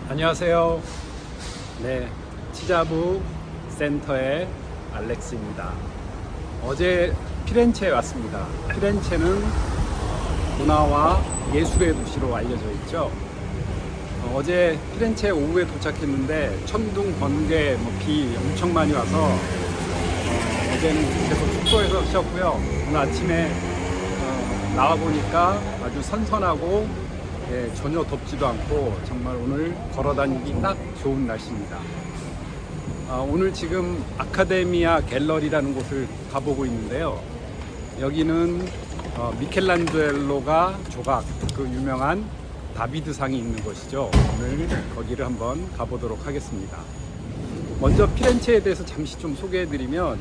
안녕하세요. 네, 치자부 센터의 알렉스입니다. 어제 피렌체에 왔습니다. 피렌체는 문화와 예술의 도시로 알려져 있죠. 어제 피렌체 오후에 도착했는데 천둥, 번개, 비 엄청 많이 와서 어제는 계속 숙소에서 쉬었고요. 오늘 아침에 나와 보니까 아주 선선하고 전혀 덥지도 않고 정말 오늘 걸어 다니기 딱 좋은 날씨입니다. 오늘 지금 아카데미아 갤러리라는 곳을 가보고 있는데요. 여기는 미켈란젤로가 조각, 그 유명한 다비드상이 있는 곳이죠. 오늘 거기를 한번 가보도록 하겠습니다. 먼저 피렌체에 대해서 잠시 좀 소개해드리면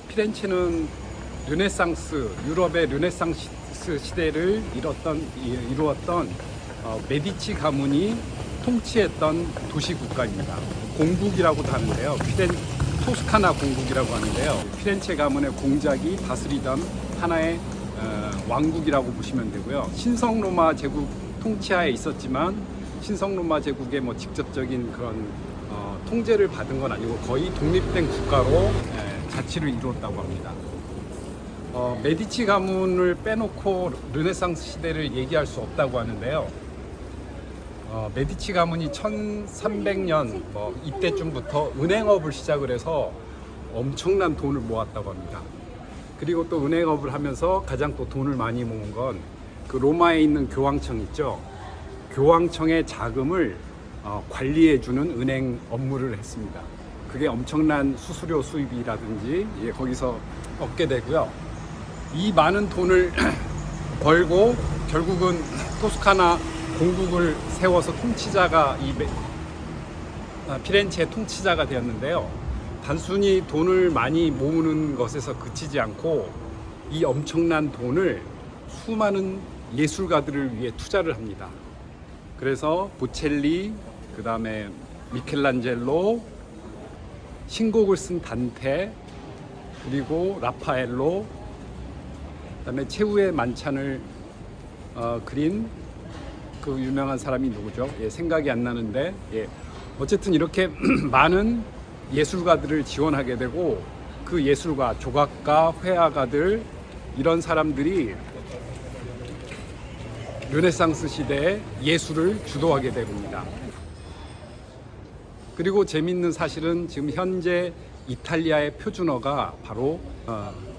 피렌체는 르네상스, 유럽의 르네상스 시대를 이루었던 메디치 가문이 통치했던 도시 국가입니다. 공국이라고도 하는데요. 토스카나 공국이라고 하는데요. 피렌체 가문의 공작이 다스리던 하나의 왕국이라고 보시면 되고요. 신성로마 제국 통치하에 있었지만 신성로마 제국의 직접적인 그런 통제를 받은 건 아니고 거의 독립된 국가로 자치를 이루었다고 합니다. 메디치 가문을 빼놓고 르네상스 시대를 얘기할 수 없다고 하는데요. 메디치 가문이 1300년 이때쯤부터 은행업을 시작을 해서 엄청난 돈을 모았다고 합니다. 그리고 또 은행업을 하면서 가장 또 돈을 많이 모은 건 그 로마에 있는 교황청 있죠. 교황청의 자금을 관리해주는 은행 업무를 했습니다. 그게 엄청난 수수료 수입이라든지 거기서 얻게 되고요. 이 많은 돈을 벌고 결국은 토스카나 공국을 세워서 통치자가 피렌체의 통치자가 되었는데요. 단순히 돈을 많이 모으는 것에서 그치지 않고 이 엄청난 돈을 수많은 예술가들을 위해 투자를 합니다. 그래서 보첼리, 그 다음에 미켈란젤로, 신곡을 쓴 단테, 그리고 라파엘로, 그다음에 최후의 만찬을 그린 그 유명한 사람이 누구죠? 생각이 안 나는데 어쨌든 이렇게 많은 예술가들을 지원하게 되고 그 예술가, 조각가, 회화가들 이런 사람들이 르네상스 시대의 예술을 주도하게 됩니다. 그리고 재밌는 사실은 지금 현재 이탈리아의 표준어가 바로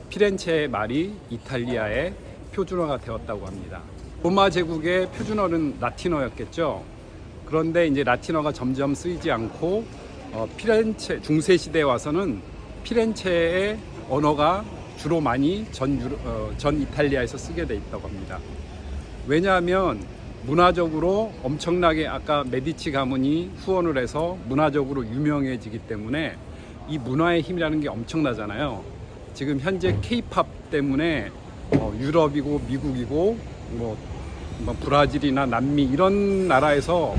피렌체의 말이 이탈리아의 표준어가 되었다고 합니다. 로마 제국의 표준어는 라틴어였겠죠. 그런데 이제 라틴어가 점점 쓰이지 않고 피렌체 중세 시대에 와서는 피렌체의 언어가 주로 많이 전 이탈리아에서 쓰게 돼 있다고 합니다. 왜냐하면 문화적으로 엄청나게 아까 메디치 가문이 후원을 해서 문화적으로 유명해지기 때문에 이 문화의 힘이라는 게 엄청나잖아요. 지금 현재 K-팝 때문에 유럽이고 미국이고 브라질이나 남미 이런 나라에서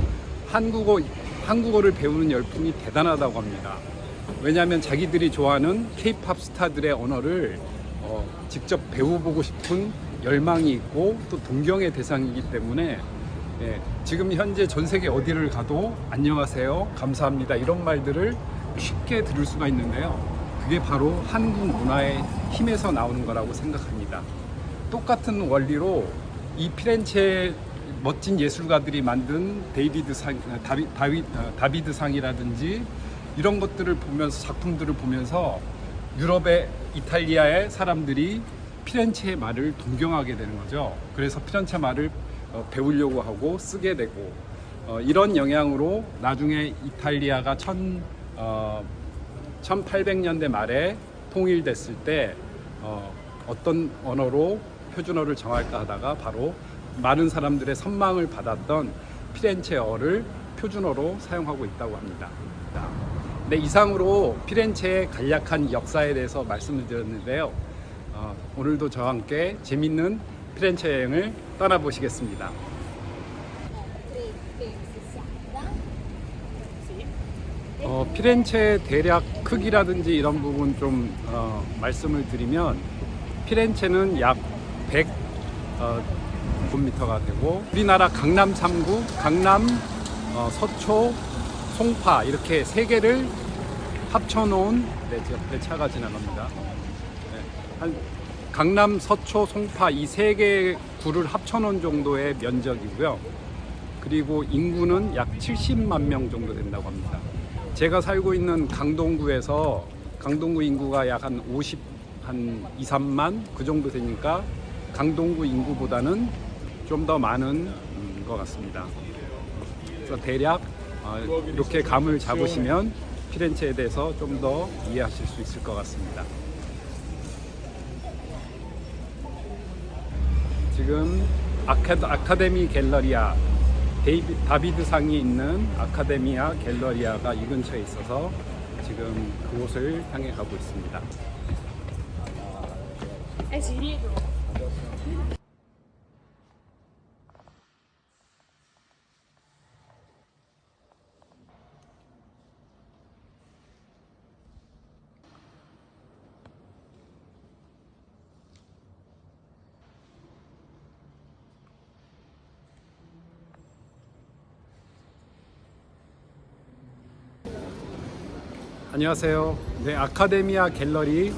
한국어를 배우는 열풍이 대단하다고 합니다. 왜냐하면 자기들이 좋아하는 K-팝 스타들의 언어를 직접 배워보고 싶은 열망이 있고 또 동경의 대상이기 때문에 지금 현재 전 세계 어디를 가도 안녕하세요, 감사합니다 이런 말들을 쉽게 들을 수가 있는데요. 그게 바로 한국 문화의 힘에서 나오는 거라고 생각합니다. 똑같은 원리로 이 피렌체 멋진 예술가들이 만든 다비드상이라든지 이런 것들을 보면서 작품들을 보면서 유럽의 이탈리아의 사람들이 피렌체의 말을 동경하게 되는 거죠. 그래서 피렌체 말을 배우려고 하고 쓰게 되고 이런 영향으로 나중에 이탈리아가 1800년대 말에 통일됐을 때 어떤 언어로 표준어를 정할까 하다가 바로 많은 사람들의 선망을 받았던 피렌체어를 표준어로 사용하고 있다고 합니다. 네, 이상으로 피렌체의 간략한 역사에 대해서 말씀을 드렸는데요. 오늘도 저와 함께 재밌는 피렌체 여행을 떠나보시겠습니다. 피렌체 대략 크기라든지 이런 부분 좀 말씀을 드리면 피렌체는 약 제곱미터가 되고, 우리나라 강남 3구, 강남, 서초, 송파 이렇게 세 개를 합쳐놓은, 네, 제 옆에 차가 지나갑니다. 네, 한 강남, 서초, 송파 이 세 개 구를 합쳐놓은 정도의 면적이고요. 그리고 인구는 약 70만 명 정도 된다고 합니다. 제가 살고 있는 강동구에서 강동구 인구가 약 한 2, 3만 그 정도 되니까 강동구 인구보다는 좀 더 많은 것 같습니다. 그래서 대략 이렇게 감을 잡으시면 피렌체에 대해서 좀 더 이해하실 수 있을 것 같습니다. 지금 아카데미 갤러리아, 다비드상이 있는 아카데미아 갤러리아가 이 근처에 있어서 지금 그곳을 향해 가고 있습니다. 안녕하세요. 네, 아카데미아 갤러리,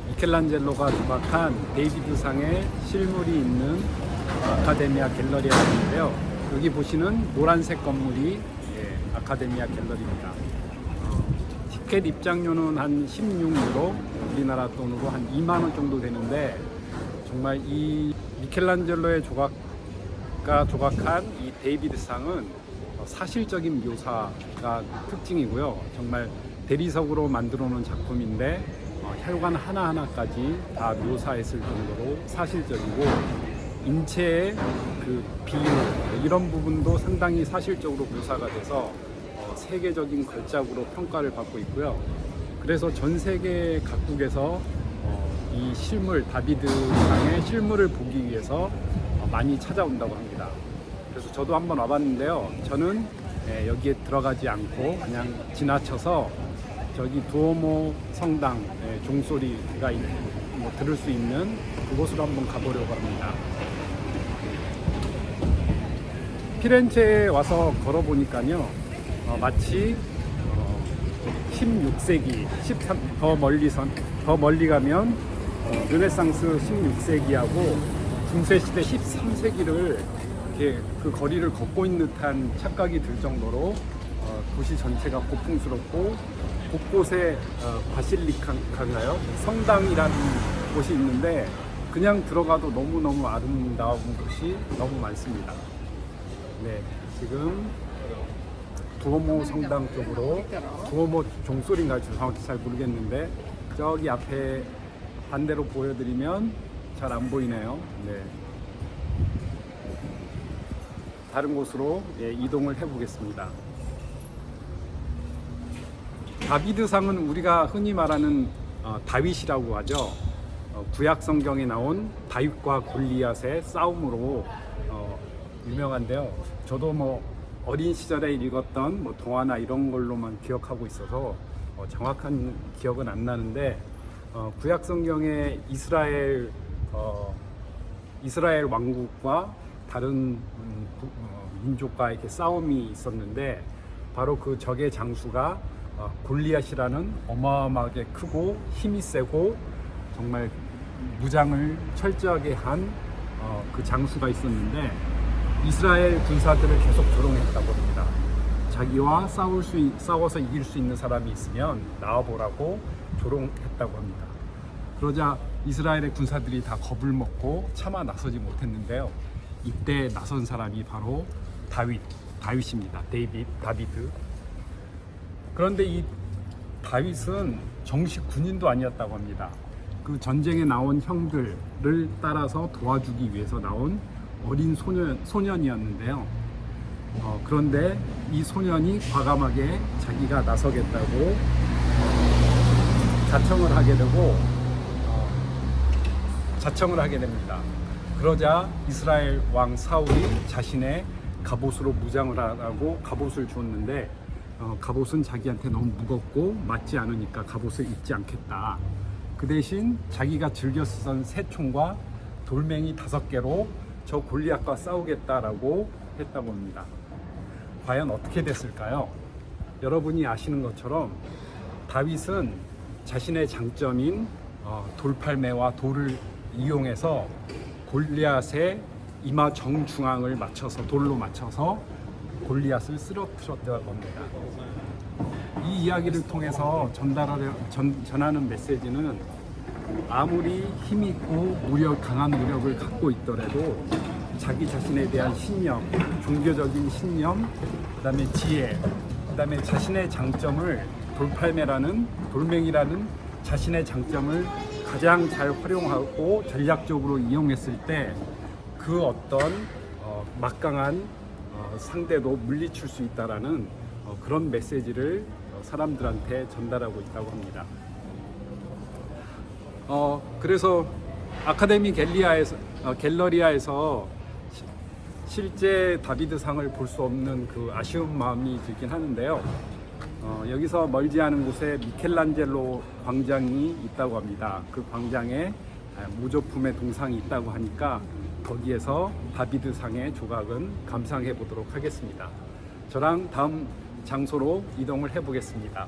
미켈란젤로가 조각한 데이비드상의 실물이 있는 아카데미아 갤러리아인데요. 여기 보시는 노란색 건물이 아카데미아 갤러리입니다. 티켓 입장료는 한 16유로, 우리나라 돈으로 한 2만 원 정도 되는데, 정말 이 미켈란젤로의 조각가 조각한 이 데이비드상은 사실적인 묘사가 특징이고요. 정말 대리석으로 만들어 놓은 작품인데 혈관 하나하나까지 다 묘사했을 정도로 사실적이고, 인체의 그 비율 이런 부분도 상당히 사실적으로 묘사가 돼서 세계적인 걸작으로 평가를 받고 있고요. 그래서 전 세계 각국에서 이 실물, 다비드상의 실물을 보기 위해서 많이 찾아온다고 합니다. 그래서 저도 한번 와봤는데요. 저는 여기에 들어가지 않고 그냥 지나쳐서 저기 두오모 성당 종소리가 들을 수 있는 그곳으로 한번 가보려고 합니다. 피렌체에 와서 걸어보니까요, 마치 16세기, 더 멀리 가면 르네상스 16세기하고 중세시대 13세기를 그 거리를 걷고 있는 듯한 착각이 들 정도로 도시 전체가 고풍스럽고, 곳곳에 바실리카인가요? 성당이라는 곳이 있는데 그냥 들어가도 너무너무 아름다운 곳이 너무 많습니다. 네, 지금 두오모 성당 쪽으로, 두오모 종소리인가요? 정확히 잘 모르겠는데 저기 앞에 반대로 보여드리면 잘 안 보이네요. 네. 다른 곳으로 이동을 해보겠습니다. 다비드상은 우리가 흔히 말하는 다윗이라고 하죠. 구약 성경에 나온 다윗과 골리앗의 싸움으로 유명한데요. 저도 뭐 어린 시절에 읽었던 동화나 이런 걸로만 기억하고 있어서 정확한 기억은 안 나는데, 구약 성경에 이스라엘 왕국과 다른 민족과 이렇게 싸움이 있었는데, 바로 그 적의 장수가 골리앗이라는 어마어마하게 크고 힘이 세고 정말 무장을 철저하게 한 그 장수가 있었는데, 이스라엘 군사들을 계속 조롱했다고 합니다. 자기와 싸워서 이길 수 있는 사람이 있으면 나와보라고 조롱했다고 합니다. 그러자 이스라엘의 군사들이 다 겁을 먹고 차마 나서지 못했는데요. 이때 나선 사람이 바로 다윗입니다. 다비드. 그런데 이 다윗은 정식 군인도 아니었다고 합니다. 그 전쟁에 나온 형들을 따라서 도와주기 위해서 나온 어린 소년이었는데요. 그런데 이 소년이 과감하게 자기가 나서겠다고 자청을 하게 됩니다. 그러자 이스라엘 왕 사울이 자신의 갑옷으로 무장을 하라고 갑옷을 주었는데, 갑옷은 자기한테 너무 무겁고 맞지 않으니까 갑옷을 입지 않겠다. 그 대신 자기가 즐겨 쓰던 새총과 돌멩이 5개로 저 골리앗과 싸우겠다라고 했다고 합니다. 과연 어떻게 됐을까요? 여러분이 아시는 것처럼 다윗은 자신의 장점인 돌팔매와 돌을 이용해서 골리앗의 이마 정중앙을 맞춰서 돌로 맞춰서 골리앗을 쓰러뜨렸다고 합니다. 이 이야기를 통해서 전하는 메시지는 아무리 힘있고 강한 무력을 갖고 있더라도 자기 자신에 대한 신념, 종교적인 신념, 그다음에 지혜, 그다음에 자신의 장점을 돌멩이라는 자신의 장점을 가장 잘 활용하고 전략적으로 이용했을 때 그 어떤 막강한 상대도 물리칠 수 있다라는 그런 메시지를 사람들한테 전달하고 있다고 합니다. 그래서 아카데미 갤러리아에서 실제 다비드상을 볼 수 없는 그 아쉬운 마음이 들긴 하는데요. 여기서 멀지 않은 곳에 미켈란젤로 광장이 있다고 합니다. 그 광장에 모조품의 동상이 있다고 하니까 거기에서 다비드상의 조각은 감상해 보도록 하겠습니다. 저랑 다음 장소로 이동을 해 보겠습니다.